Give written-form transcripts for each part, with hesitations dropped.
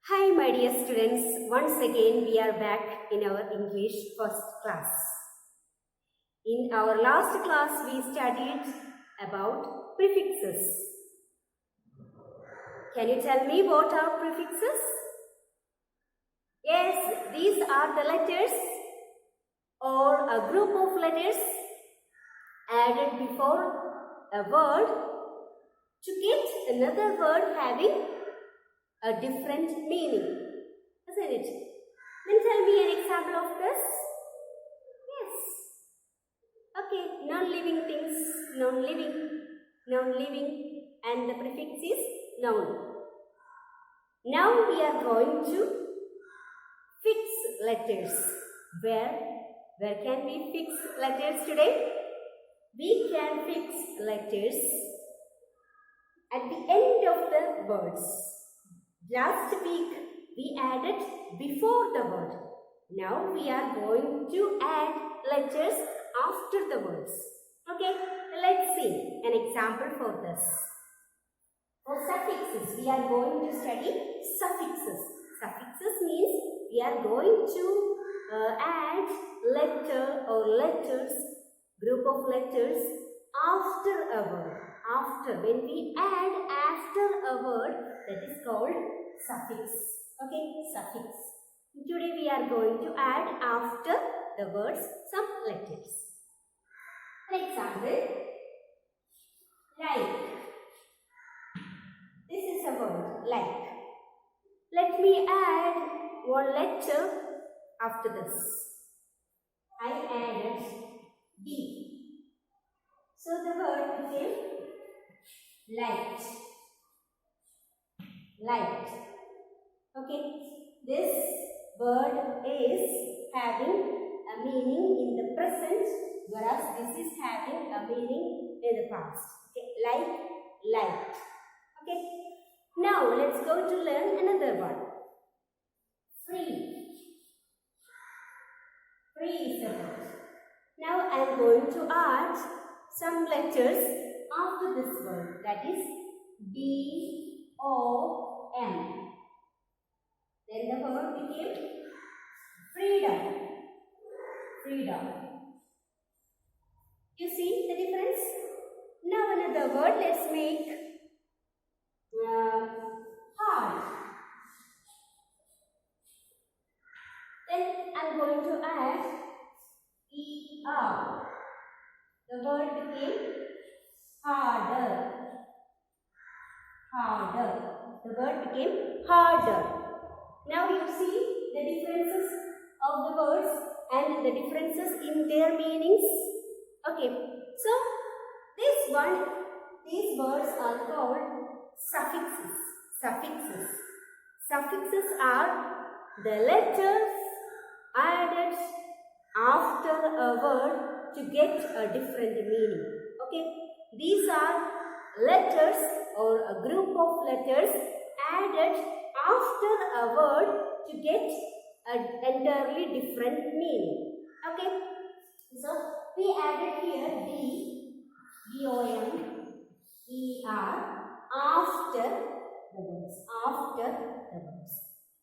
Hi my dear students, once again we are back in our English first class. In our last class we studied about prefixes. Can you tell me what are prefixes? Yes, these are the letters or a group of letters added before a word to get another word having a different meaning, isn't it? Then tell me an example of this. Yes. Okay, non-living things, non-living, and the prefix is noun. Now we are going to fix letters. Where can we fix letters today? We can fix letters at the end of the words. Last week we added before the word. Now we are going to add letters after the words. Okay, let's see an example for this. For suffixes, we are going to study suffixes. Suffixes means we are going to add letter or letters, group of letters after a word. When we add after a word, that is called suffix. Okay, suffix. Today we are going to add after the words some letters. For example, like. This is a word, like. Let me add one letter after this. I added D. So the word became light. Light. Okay, this word is having a meaning in the present, whereas this is having a meaning in the past. Okay, like, light. Okay, now let's go to learn another one. Free. Free is a word. Now I am going to add some letters after this word, that is B-O-M. Then the word became freedom. Freedom. You see the difference? Now another word, let's make hard. Then I'm going to add E-R. The word became harder. Harder. The word became harder. Now you see the differences of the words and the differences in their meanings. Okay, so these words are called suffixes. Suffixes. Suffixes are the letters added after a word to get a different meaning. Okay, these are letters or a group of letters added after a word to get an entirely different meaning. Okay, so we added here B-O-M, E-R after the words. After the words.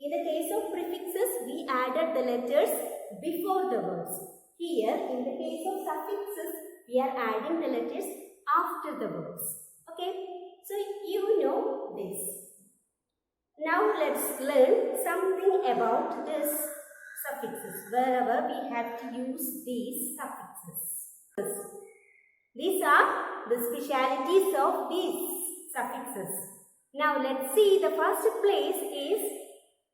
In the case of prefixes, we added the letters before the words. Here, in the case of suffixes, we are adding the letters after the words. Okay, so you know this. Now let's learn something about these suffixes, wherever we have to use these suffixes. These are the specialities of these suffixes. Now let's see, the first place is,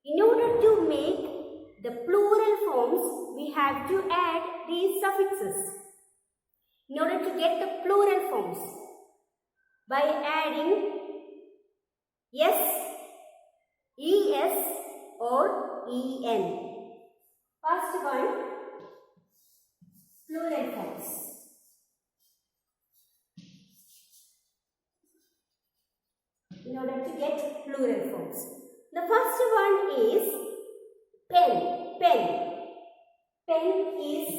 in order to make the plural forms, we have to add these suffixes. In order to get the plural forms, by adding S, ES or EN. First one, plural forms. In order to get plural forms. The first one is pen. Pen. Pen is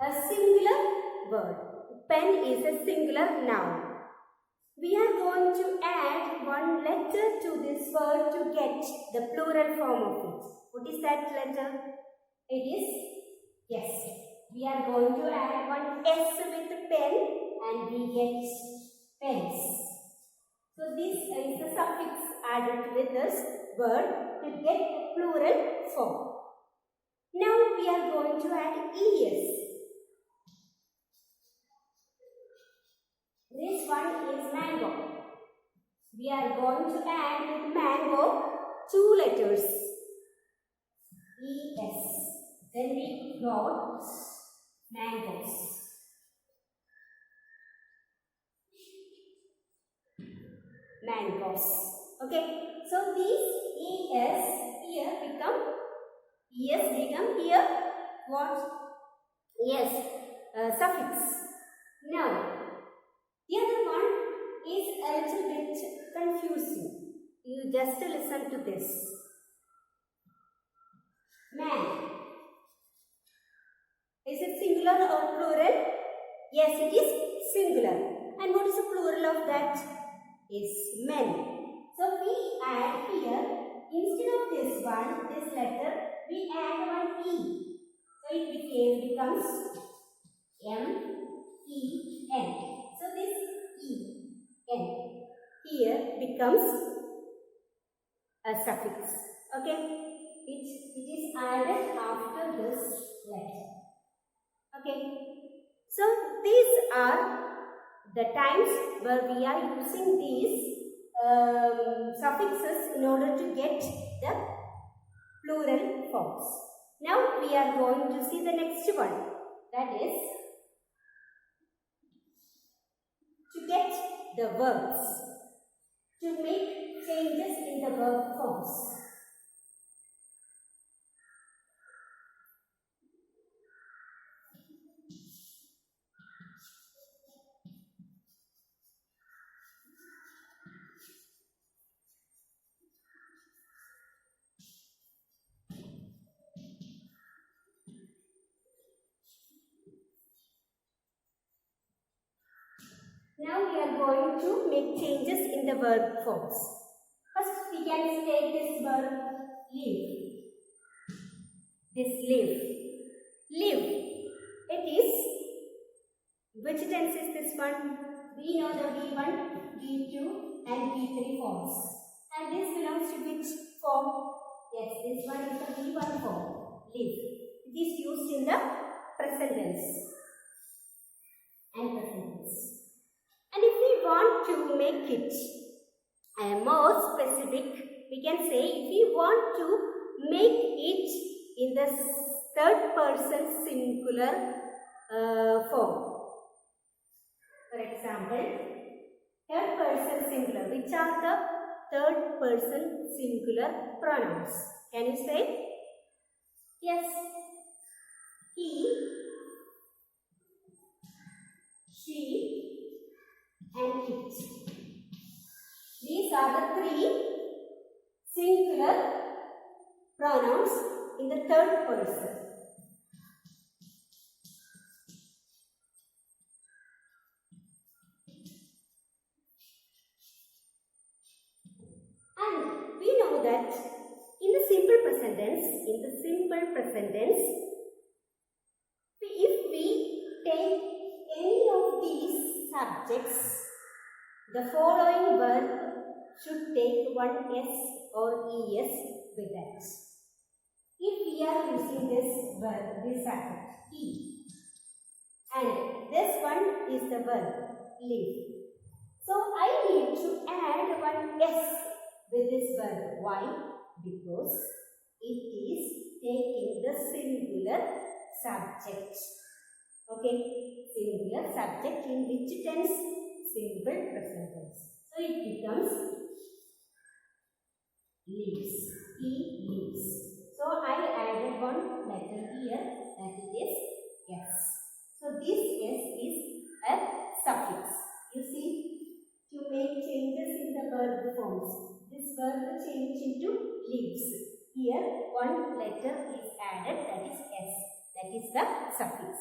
a singular word. Pen is a singular noun. We are going to add one letter the plural form of it. What is that letter? It is S. We are going to add one S with the pen and we get pens. So this is the suffix added with this word to get a plural form. Now we are going to add ES. This one is mango. We are going to add with mango 2 letters. ES. Then we got mangoes. Mangoes. Okay. So these ES here become here what? Yes, suffix. Now the other one is a little bit confusing. You just listen to this. Man. Is it singular or plural? Yes, it is singular. And what is the plural of that? Is men. So we add here, instead of this letter, we add one E. So it becomes M-E-N. So this E-N here becomes a suffix. Okay? It is added after this letter. Okay? So these are the times where we are using these suffixes in order to get the plural forms. Now we are going to see the next one. That is to get the verbs, to make changes in the verb forms. Now we are going to make changes in the verb forms. First we can take this verb live. This live. Live. It is, which tense is this one? We know the V1, V2 and V3 forms. And this belongs to which form? Yes, this one is the V1 form. Live. It is used in the present tense and present tense. And if we want to make it more specific, we can say if we want to make it in the third person singular form. For example, third person singular. Which are the third person singular pronouns? Can you say? Yes. He, she, and it. These are the 3 singular pronouns in the third person. And we know that in the simple present tense, if we take any of these subjects, the following verb should take one S or ES with that. If we are using this verb, this subject, E, and this one is the verb, live. So I need to add one S with this verb. Why? Because it is taking the singular subject. Okay, singular subject in which tense? Simple present tense. So it becomes lives. He lives. So I added one letter here, that it is S. So this S is a suffix. You see, to make changes in the verb forms, this verb will change into lives. Here one letter is added, that is S. That is the suffix.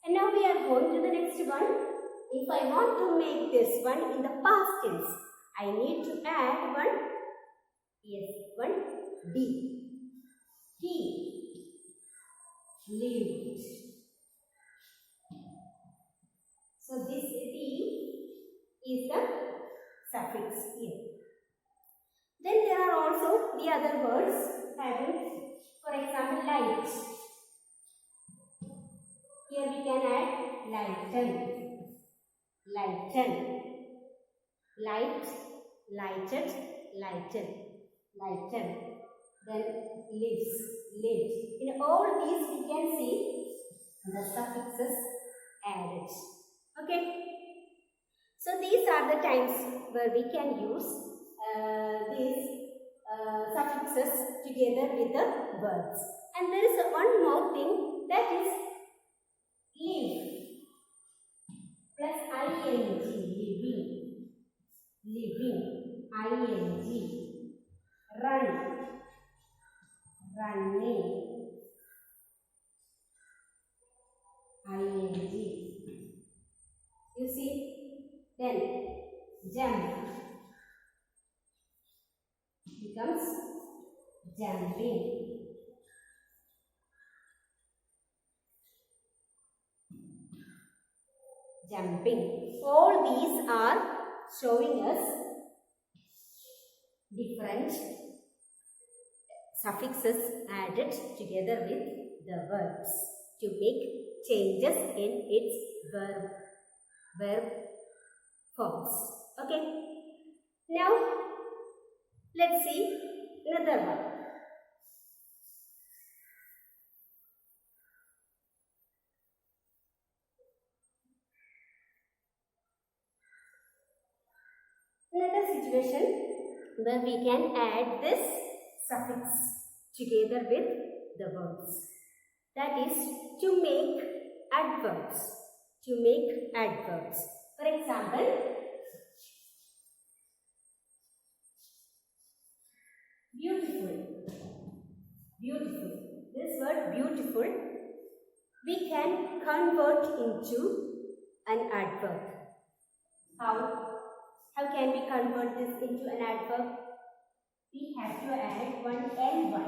And now we are going to the next one. If I want to make this one in the past tense, I need to add one D. He lived. So this D is the suffix here. Then there are also the other words having, for example, light. Here we can add lighten, lighten, light, lighted, lighten, lighten. Then lives, lived. In all these we can see the suffixes added. Okay. So these are the times where we can use these suffixes together with the verbs. And there is one more thing, that is live plus ing, living, living, ing, run, running, ing. You see? Then jump becomes jumping. Jumping. All these are showing us different suffixes added together with the verbs to make changes in its verb forms. Okay. Now let's see another one. Another situation where we can add this suffix together with the verbs. That is to make adverbs. To make adverbs. For example, beautiful. Beautiful. This word beautiful we can convert into an adverb. How can we convert this into an adverb? We have to add one ly.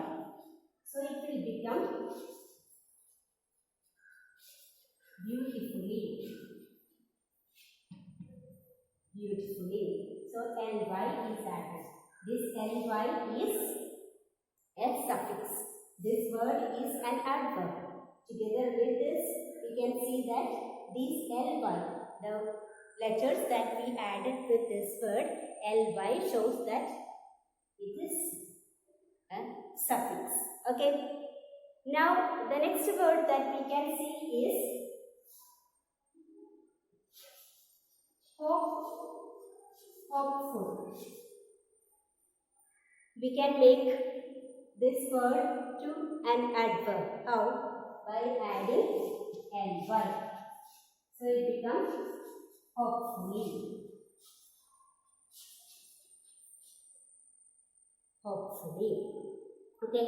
So it will become beautifully. Beautifully. So ly is added. This ly is a suffix. This word is an adverb. Together with this, we can see that these ly, the letters that we added with this word, ly shows that it is a suffix. Okay. Now, the next word that we can see is hopeful. We can make this word to an adverb. How? By adding ly. So it becomes hopefully. Hopefully. Okay.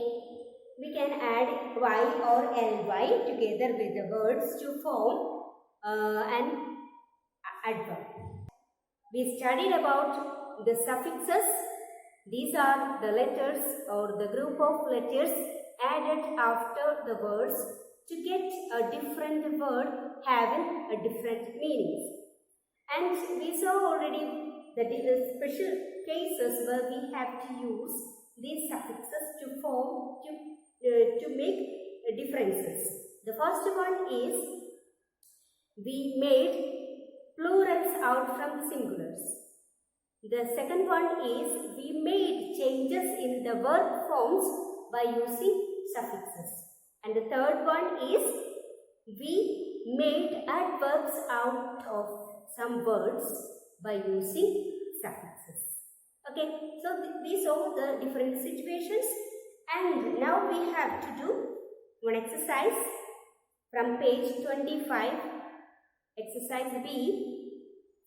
We can add y or ly together with the words to form an adverb. We studied about the suffixes. These are the letters or the group of letters added after the words to get a different word having a different meanings. And we saw already that in the special cases where we have to use these suffixes to form, to make differences. The first one is we made plurals out from singulars. The second one is we made changes in the verb forms by using suffixes. And the third one is we made adverbs out of some words by using suffixes. Okay, so these are the different situations, and now we have to do one exercise from page 25, exercise B.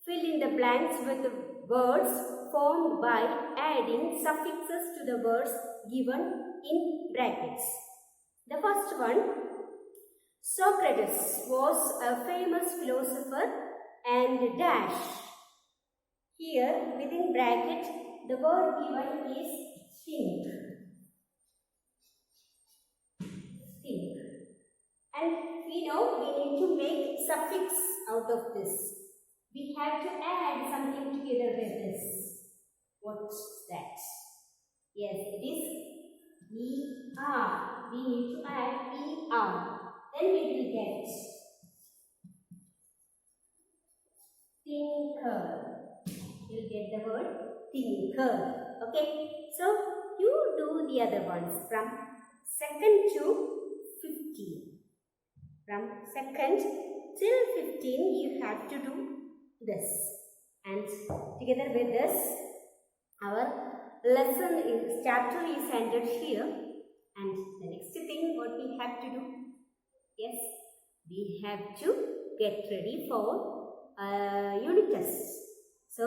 Fill in the blanks with the words formed by adding suffixes to the words given in brackets. The first one, Socrates was a famous philosopher and dash. Here within bracket the word given is think. And we know we need to make suffix out of this. We have to add something together with this. What's that? Yes, it is ER. We need to add ER. Then we will get thinker. You'll get the word thinker. Okay. So you do the other ones from 2nd to 15. From 2nd till 15 you have to do this. And together with this, our chapter is ended here. And the next thing what we have to do, yes, we have to get ready for unit tests. So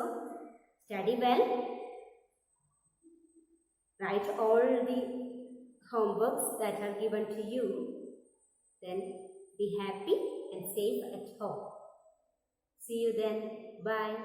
study well, write all the homeworks that are given to you, then be happy and safe at home. See you then. Bye.